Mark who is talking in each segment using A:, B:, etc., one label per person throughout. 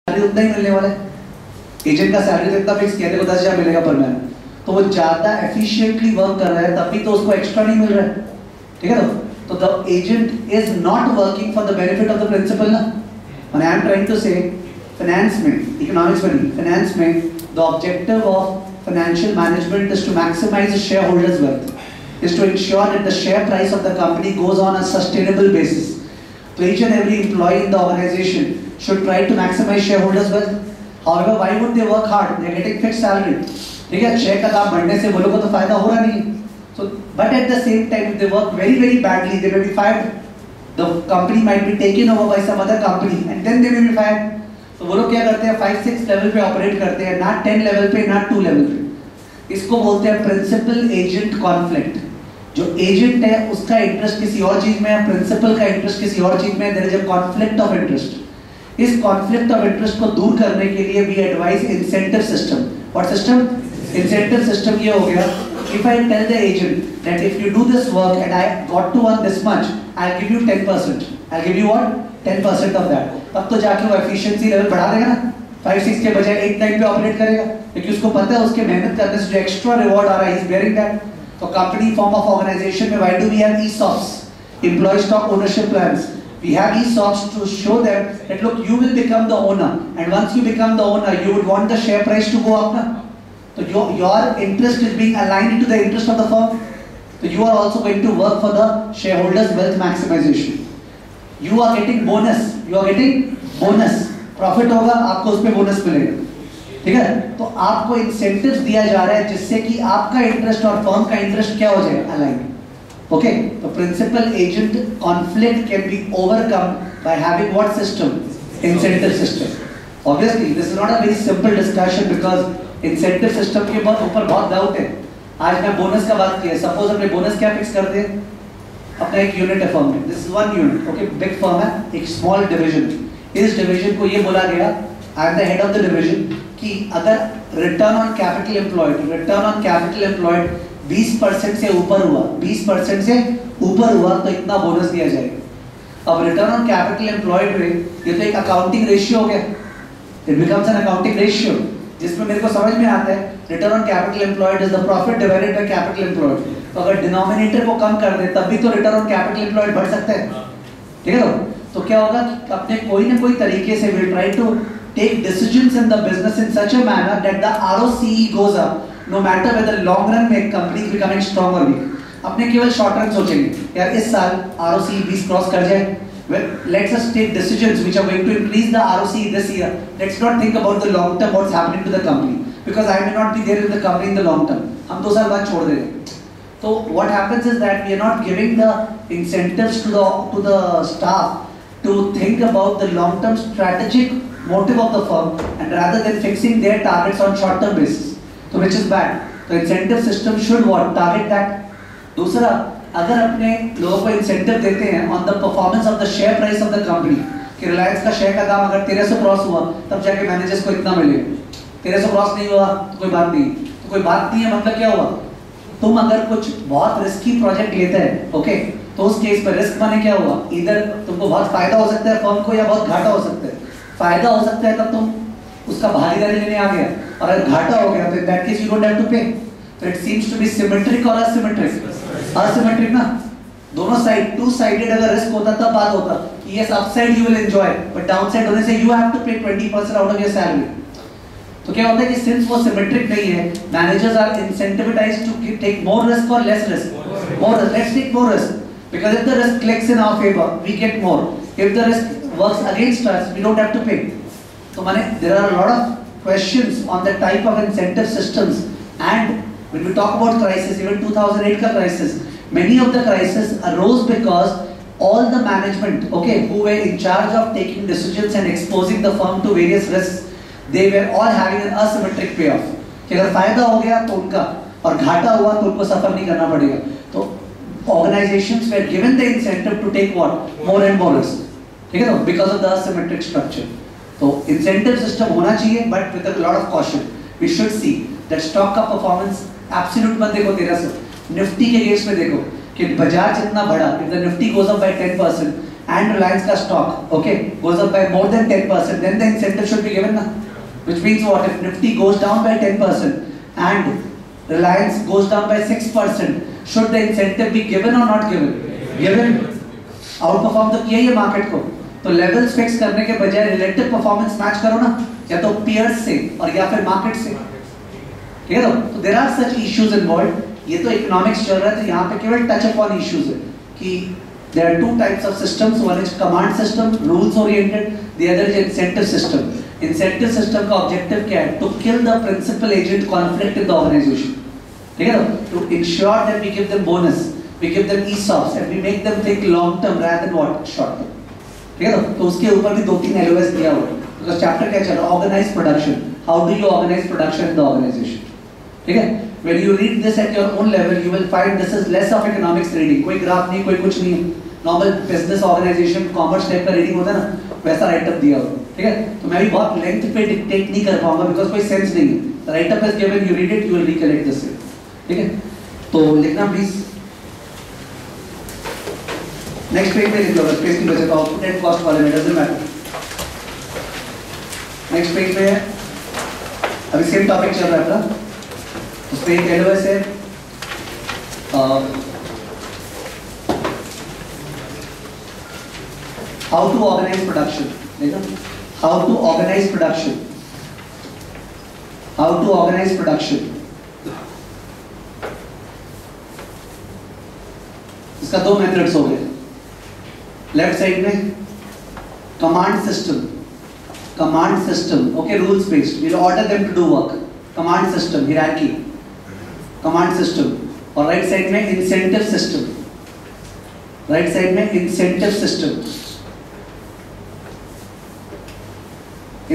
A: Salary उतना ही मिलने वाला है, एजेंट का सैलरी इतना फिक्स किया देखो 10,000 मिलेगा पर महीना, तो वो ज्यादा एफिशिएंटली वर्क कर रहा है तभी तो उसको एक्स्ट्रा नहीं मिल रहा है, ठीक है। तो the agent is not working for the benefit of the principal ना। When I am trying to say finance में, इकोनॉमिक्स में नहीं, फाइनेंस में the objective of financial management is to maximise the share holders wealth, is to ensure that the share price of the company goes on a sustainable basis. So each and every employee in the organization should try to maximize shareholders' wealth. However, why would they work hard? They are getting fixed salary. ठीक है, share का दाम बढ़ने से वो लोगों को तो फायदा हो रहा नहीं. So, but at the same time, if they work very very badly, they may be fired. The company might be taken over by some other company, and then they may be fired. तो वो लोग क्या करते हैं? 5-6 level पे operate करते हैं, ना 10 लेवल पे, ना 2 लेवल पे. इसको बोलते हैं प्रिंसिपल एजेंट कॉन्फ्लिक्ट. जो एजेंट है उसका इंटरेस्ट किसी और चीज में है, प्रिंसिपल का इंटरेस्ट किसी और चीज में है. There is a conflict of interest. इस कॉन्फ्लिक्ट ऑफ इंटरेस्ट को दूर करने के लिए we advise incentive system. What system? Incentive system ये हो गया, if I tell the agent that if you do this work and I got to earn this much, I'll give you 10%. I'll give you what? 10% of that. तब तो जाके वो efficiency level बढ़ा देगा ना, 5-6 के बजाय 8-9 पे ऑपरेट करेगा, क्योंकि उसको पता है उसके मेहनत करने से जो एक्स्ट्रा रिवॉर्ड आ रहा है, he is bearing that. तो कंपनी फॉर्म ऑफ ऑर्गेनाइजेशन में why do we have ESOPs, employee stock ownership plans? We have ESOPs to show them that look, you will become the owner, and once you become the owner, you would want the share price to go up na? So your interest is being aligned to the interest of the firm. So you are also going to work for the shareholders' wealth maximization. You are getting bonus. You are getting bonus. Profit होगा, आपको उसमें bonus मिलेगा. ठीक है? तो आपको incentives दिया जा रहा है जिससे कि आपका interest और firm का interest क्या हो जाए? Align. Okay? तो principal agent conflict can be overcome by having what system? Incentive system. Obviously, this is not a very simple discussion because incentive system के ऊपर बहुत डाउट है. आज मैं बोनस का बात किया, सपोज अपने बोनस क्या फिक्स कर दे, अपना एक यूनिट है फर्म में, this is 1 unit, okay, big firm है, एक स्मॉल डिवीजन. इस डिवीजन को ये बोला गया, I am the head of the division, कि अगर रिटर्न ऑन कैपिटल एम्प्लॉयड 20% से ऊपर हुआ, 20% से ऊपर हुआ तो इतना बोनस दिया जाएगा. अब रिटर्न ऑन कैपिटल एम्प्लॉयड में ये तो एक अकाउंटिंग रेशियो हो गया, it becomes an accounting ratio, जिसमें मेरे को समझ में आता है return on capital employed is the profit divided by capital employed. तो अगर डिनोमिनेटर को कम कर दे तब भी तो रिटर्न ऑन कैपिटल एम्प्लॉयड बढ़ सकता है. ठीक है, तो क्या होगा कि अपने कोई ना कोई तरीके से will try to take decisions in the business in such a manner that the ROCE goes up, no matter whether long run में कंपनी इज बिकमिंग स्ट्रांग और वीक. अपने केवल शॉर्ट रन सोचेंगे, यार इस साल आरओसीई 20 क्रॉस कर जाए. Well, let's us take decisions which are going to increase the ROCE this year. Let's not think about the long term what's happening to the company, because I may not be there in the company in the long term. हम 2 साल बाद छोड़ देंगे. So what happens is that we are not giving the incentives to the staff to think about the long term strategic motive of the firm, and rather than fixing their targets on short term basis, so which is bad. The incentive system should what? Target that. दूसरा, अगर अपने लोगों को incentive देते हैं on the performance of the share price of the company, कि रिलायंस का share का दाम अगर 1300 क्रॉस हुआ तब जाके मैनेजर्स को इतना मिलेगा, 1300 क्रॉस नहीं हुआ तो कोई बात नहीं. तो कोई बात नहीं है मतलब क्या हुआ, तुम अगर कुछ बहुत रिस्की प्रोजेक्ट लेते हैं, ओके, तो उस केस पर रिस्क माने क्या हुआ, इधर तुमको बहुत फायदा हो सकता है फर्म को या बहुत घाटा हो सकता है. फायदा हो सकता है तब तुम उसका भागीदारी लेने आ गया, और अगर घाटा हो गया तो in that case you don't have to pay. So it seems to be symmetric or asymmetric? Asymmetric ना, दोनों साइड, 2-sided अगर रिस्क होता तब बात होता कि yes upside you will enjoy, but downside होने से you have to pay 20% out of your salary. तो क्या होता है कि since वो symmetric नहीं है, managers are incentivized to take more risk or less risk. More risk. Let's take more risk, because if the risk clicks in our favor, we get more. If the risk works against us, we don't have to pay. तो माने there are a lot of questions on the type of incentive systems. And when we talk about crisis, even 2008 ka crisis, many of the crises arose because all the management, okay, who were in charge of taking decisions and exposing the firm to various risks, they were all having an asymmetric payoff. कि अगर फायदा हो गया तो उनका, और घाटा हुआ तो उनको सफर नहीं करना पड़ेगा. तो organizations were given the incentive to take what? More and more risk. ठीक है, because of the asymmetric structure. तो incentive system होना चाहिए, but with a lot of caution. We should see that stock का performance एब्सोल्यूट मत देखो 1300. Nifty के case में देखो कि बजाज इतना बढ़ा, if the nifty goes up by 10% and Reliance का stock, okay, goes up by more than 10%, then the incentive should be given, na? Which means what? If Nifty goes down by 10% and Reliance goes down by 6%, should the incentive be given or not given? Given. Outperform तो किया ही market को, तो levels fix करने के बजाय relative performance match करो ना, या तो peers से और या फिर market से, ठीक है? तो there are such issues involved. ये तो economics चल रहा है, तो यहाँ पे केवल touch upon issues है कि there are two types of systems. One is command system, rules oriented. The other is incentive system. Incentive system का objective क्या है? To kill the principal agent conflict in the organization. ठीक है? To ensure that we give them bonus, we give them ESOPs, and we make them think long term rather than what short term. ठीक है? तो उसके ऊपर भी 2-3 LOS दिया हुआ है. तो chapter क्या चल रहा है? Organized production. How do you organize production in the organization? ठीक है? When you read this at your own level, you will find this is less of economics reading. कोई ग्राफ नहीं, कोई कुछ नहीं है. Normal business organization, commerce type का reading होता है ना, वैसा write up दिया हुआ. ठीक है? तो मैं भी बहुत length पे dictate नहीं कर पाऊँगा because कोई sense नहीं है. The write up is given, you read it, you will recollect this. ठीक है? तो लिखना please. Next page पे लिख लो, space की वजह से output and cost वाले में doesn't matter. Next page पे है, अभी same topic चल रहा है अपना. उस पे एक LOS है, how to organize production. देखो, how to organize production. How to organize production. इसका 2 मेथड्स हो गए. लेफ्ट साइड में command system, okay, rules based. We'll order them to do work. Command system, hierarchy. Command system. और right side में incentive system. Right side में incentive system.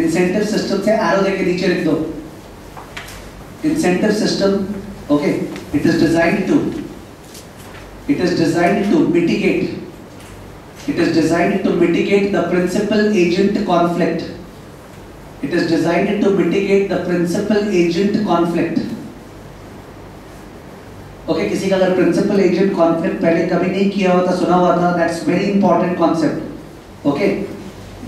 A: Incentive system से arrow देके नीचे लिख दो. Incentive system, okay, it is designed to mitigate the principal agent conflict. It is designed to mitigate the principal agent conflict. Okay, किसी का अगर principal agent conflict पहले कभी नहीं किया हुआ था, सुना हुआ था, that's very important concept. Okay,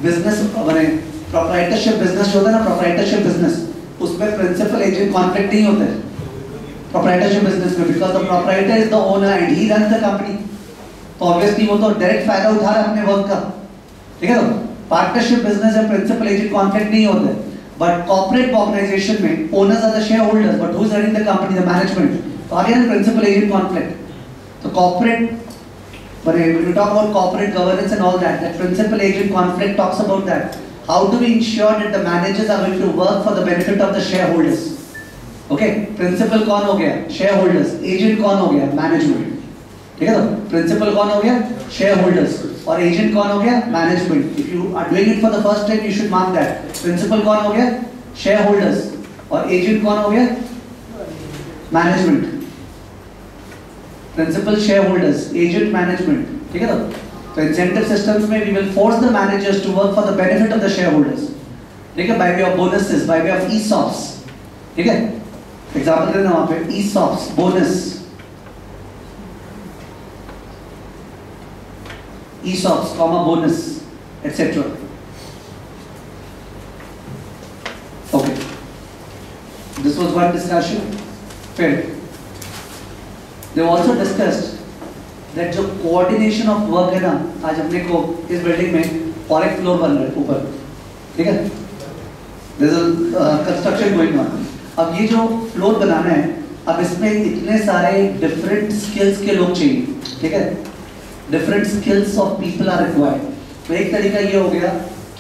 A: business बने proprietorship business जो होता है ना, proprietorship business, उसमें principal agent conflict नहीं होता है. Proprietorship business में because the proprietor is the owner and he runs the company. तो obviously वो तो direct फायदा उठा रहा है अपने work का. ठीक है? तो पार्टनरशिप बिजनेस में प्रिंसिपल एजेंट कॉन्फ्लिक्ट नहीं होता है. बट कॉर्पोरेट ऑर्गेनाइजेशन में owners are the share holders, but who is running the company, the management. तो अगेन प्रिंसिपल एजेंट कॉन्फ्लिक्ट. तो corporate, when we talk about corporate governance and all that, that principal agent conflict talks about that. How do we ensure that the managers are going to work for the benefit of the shareholders? Okay, principal कौन हो गया? Shareholders. Agent कौन हो गया? Management. ठीक है? तो principal कौन हो गया? Share holders. और एजेंट कौन हो गया? Management. If you are doing it for the first time, you should mark that. Principal कौन हो गया? Share holders. और एजेंट कौन हो गया? Management. Principal share holders, agent management. ठीक है? तो इंसेंटिव सिस्टम्स में we will force the managers to work for the benefit of the share holders. ठीक है? By way of bonuses, by way of ESOPs. ठीक है? एग्जांपल देना वहां पे, ESOPs, bonus, ESOPs, bonus, etc. Okay. This was one discussion. Fair. They also discussed that जो coordination of work है ना, आज अपने को इस बिल्डिंग में और एक फ्लोर बन रहा है ऊपर. ठीक है? There is a construction going on. अब ये जो फ्लोर बनाना है, अब इसमें इतने सारे different skills के लोग चाहिए. ठीक है? Different skills of people are required. तो एक तरीका ये हो गया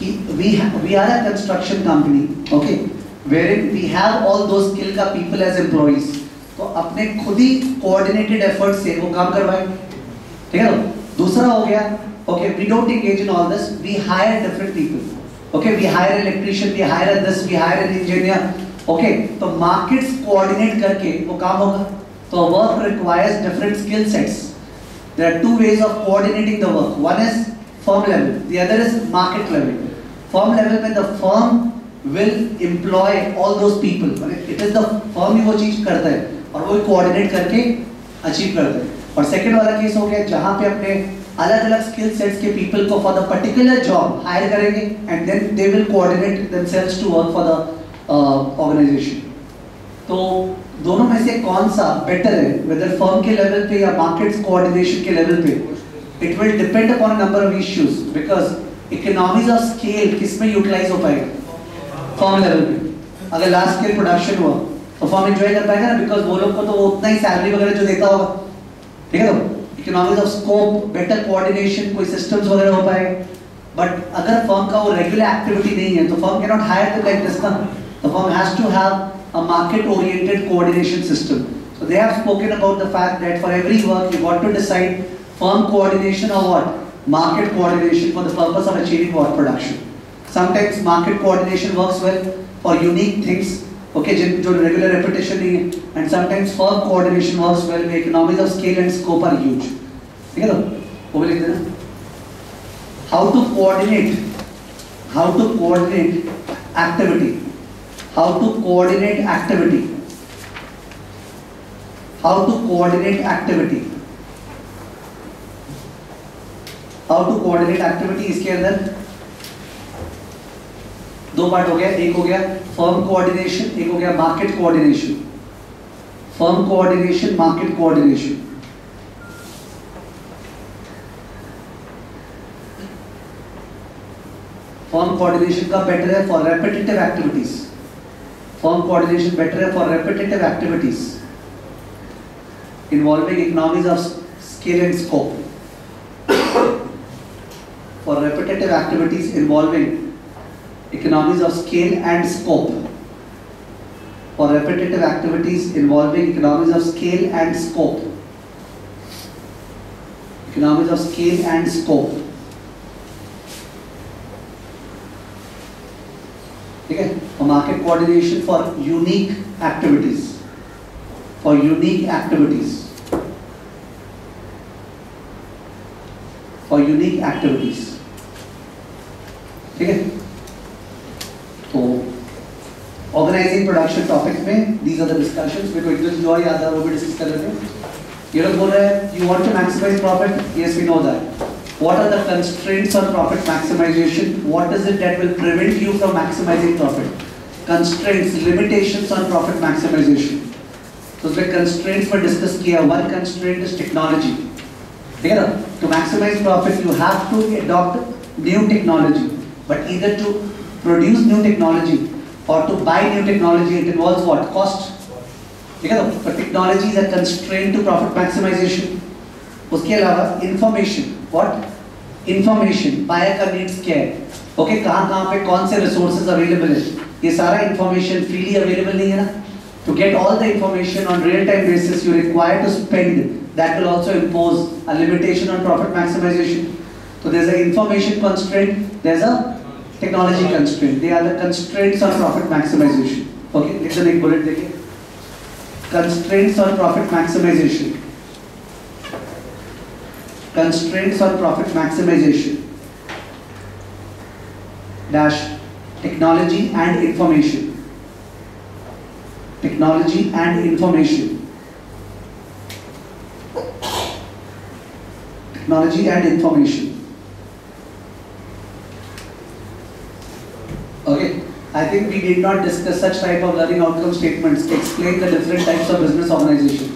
A: कि we are a construction company, okay, wherein we have all those skill का people as employees. तो अपने खुद ही coordinated effort से वो काम करवाएं. ठीक है? दूसरा हो गया, okay, we don't engage in all this, we hire different people. Okay, we hire an electrician, we hire this, we hire an engineer. Okay, तो markets coordinate करके वो काम होगा. तो work requires different skill sets. There are two ways of coordinating the work. One is firm level, the other is market level. Firm level में the firm will employ all those people. It is the firm ही वो चीज करता है और वो coordinate करके achieve करता है. और second वाला केस हो गया जहाँ पे अपने अलग अलग स्किल सेट्स के पीपल को for the particular job hire करेंगे and then they will coordinate themselves to work for the organisation. तो दोनों में से कौन सा बेटर है, वेदर फर्म के लेवल पे या मार्केट्स कोऑर्डिनेशन के लेवल पे? It will depend upon a number of issues, because economies of scale किस में यूटिलाइज हो पाएगा? फर्म लेवल पे। अगर लार्ज स्केल प्रोडक्शन हुआ तो फर्म एंजॉय कर पाएगा ना, बिकॉज वो लोग को तो उतना ही सैलरी वगैरह जो देता होगा, ठीक है। तो economies of scope, better coordination, कोई सिस्टम्स वगैरह हो पाएगा। बट अगर फर्म का वो रेगुलर एक्टिविटी नहीं है तो firm can not hire them like this ना। The firm has to have a market oriented coordination system. So they have spoken about the fact that for every work you got to decide firm coordination or what? Market coordination for the purpose of achieving what? Production. Sometimes market coordination works well for unique things, okay, जो regular repetition नहीं है, and sometimes firm coordination works well where economies of scale and scope are huge. ठीक है तो वो भी लिख देना। How to coordinate activity. How to coordinate activity. How to coordinate activity. How to coordinate activity, इसके अंदर दो पार्ट हो गया। एक हो गया फर्म कोऑर्डिनेशन, एक हो गया market coordination. Firm coordination, market coordination. Firm coordination का बेटर है for repetitive activities. Firm coordination better है for repetitive activities involving economies of scale and scope. For repetitive activities involving economies of scale and scope. For repetitive activities involving economies of scale and scope. Economies of scale and scope. ठीक है? For market coordination for unique activities. For unique activities. For unique activities. ठीक है? तो organising production topic में these are the discussions. मेरे को English जो याद है वो भी डिस्कस कर लेते हैं। ये लोग बोल रहे हैं you want to maximize profit? Yes, we know that. What are the constraints on profit maximization? What is it that will prevent you from maximizing profit? Constraints, limitations on profit maximization. तो उसमें constraints पर discuss किया। One constraint is technology. ठीक है ना? To maximize profit, you have to adopt new technology. But either to produce new technology or to buy new technology, it involves what? Cost. ठीक है ना? But technology is a constraint to profit maximization. उसके अलावा information. What? Information. Buyer का needs क्या है? Okay, कहाँ पे कौन से resources available है? ये सारा information freely available नहीं है ना? To get all the information on real-time basis, you require to spend. That will also impose a limitation on profit maximization. So there's an information constraint, there's a technology constraint. They are the constraints on profit maximization. Okay, listen एक bullet देखिए. Constraints on profit maximization. Constraints on profit maximization. Dash technology and information. Technology and information. Technology and information. Okay, I think we did not discuss such type of learning outcome statements to explain the different types of business organization.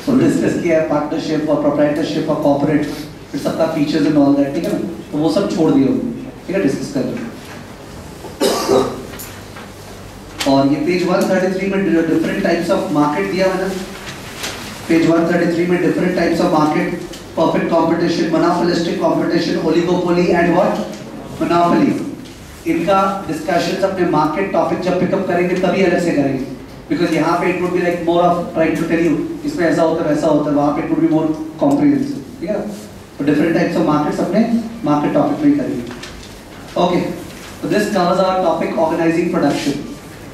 A: So discuss किया partnership और proprietorship और corporate, फिर सबका features and all that, ठीक है ना? तो वो सब छोड़ दिया, ठीक है? डिस्कस कर लो। और ये पेज 133 में डिफरेंट टाइप्स ऑफ मार्केट दिया हुआ है ना। पेज 133 में different types of market, perfect competition, monopolistic competition, oligopoly and what? Monopoly. इनका डिस्कशंस अपने मार्केट टॉपिक जब पिकअप करेंगे तभी अलग से करेंगे, बिकॉज यहाँ पे it would be like more of trying to tell you इसमें ऐसा होता है वैसा होता है, वहाँ पे it would be more comprehensive, ठीक है? तो डिफरेंट टाइप्स ऑफ मार्केट्स अपने मार्केट टॉपिक में ही करेंगे। ओके, तो this covers our topic organising production,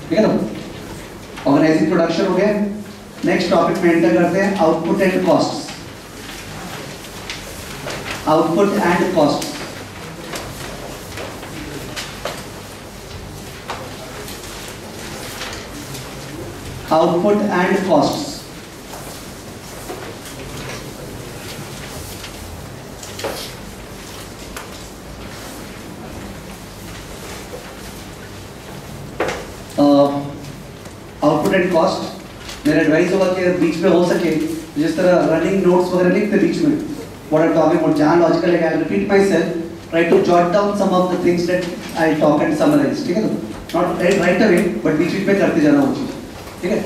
A: ठीक है ना? ऑर्गेनाइजिंग प्रोडक्शन हो गया। नेक्स्ट टॉपिक में एंटर करते हैं output and cost. Output and cost. Output and cost. Output and cost. मेरा एडवाइस होगा कि बीच में हो सके जिस तरह रनिंग नोट्स वगैरह लिखते बीच में, what I'm talking about, जहाँ लॉजिकल है, I'll repeat myself, try to jot down some of the things that I talk and summarize, ठीक है? तो not right away, but बीच में करते जाना वो चीज़, ठीक है?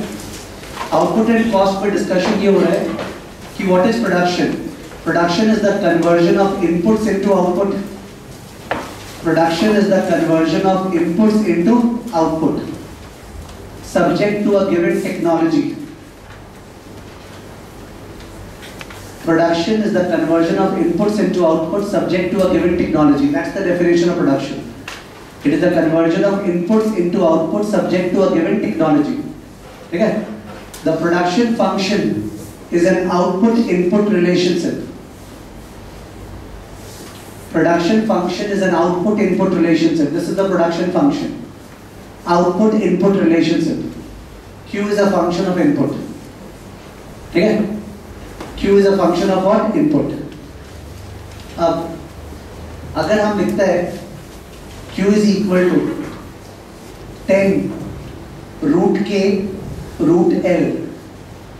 A: Output and cost per discussion ये हो रहा है कि what is production? Production is the conversion of inputs into output. Production is the conversion of inputs into output, subject to a given technology. Production is the conversion of inputs into outputs subject to a given technology. That's the definition of production. It is the conversion of inputs into outputs subject to a given technology. Okay? The production function is an output-input relationship. Production function is an output-input relationship. This is the production function. Output-input relationship. Q is a function of input. Okay? Q is a function of what? Input. अब अगर हम लिखते हैं Q is equal to 10 root K root L,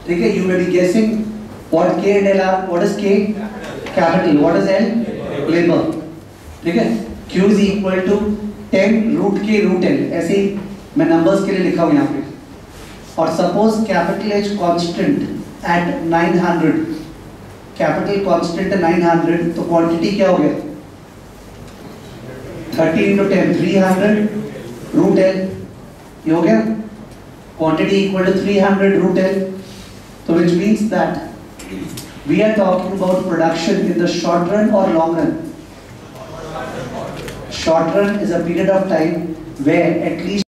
A: ठीक है? You may be guessing what K and L are. What is K? Capital. What is L? Labor. ठीक है? Q is equal to 10 root K root L. ऐसे ही मैं numbers के लिए लिखा हूँ यहाँ पे. और suppose capital H constant at 900, capital constant 900, तो quantity क्या हो गया? 30 into 10, 300 root L, ये हो गया? Quantity equal to 300 root L, so which means that we are talking about production in the short run or long run. Short run is a period of time where at least